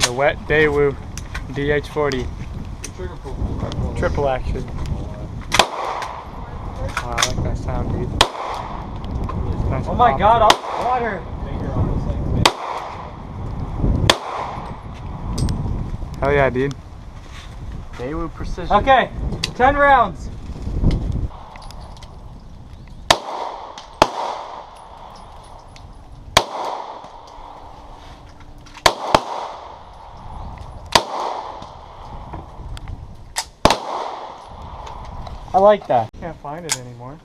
The wet Daewoo DH40. Triple action. Oh, I like that sound, dude. Nice. Oh my god, water! Hell yeah, dude. Daewoo precision. Okay, 10 rounds. I like that. Can't find it anymore.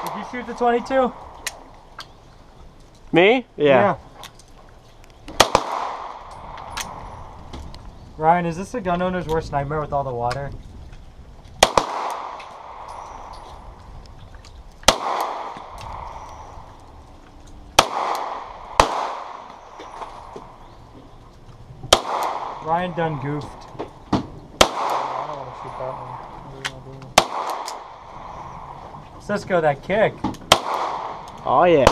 Did you shoot the 22? Me? Yeah. Ryan, is this the gun owner's worst nightmare with all the water? Ryan done goofed. I don't want to shoot that one. Cisco, that kick. Oh yeah.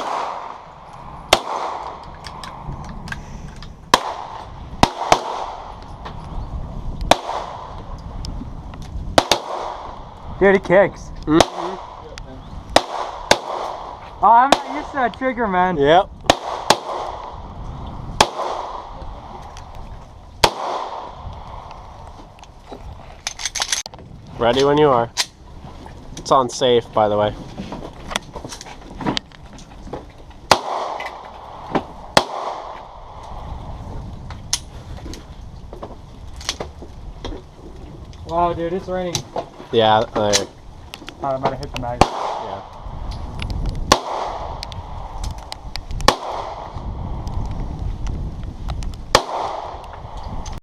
Dude, he kicks. Mm-hmm. Oh, I'm not used to that trigger, man. Yep. Ready when you are. It's on safe, by the way. Wow, dude, it's raining. Yeah. I might have hit the mag.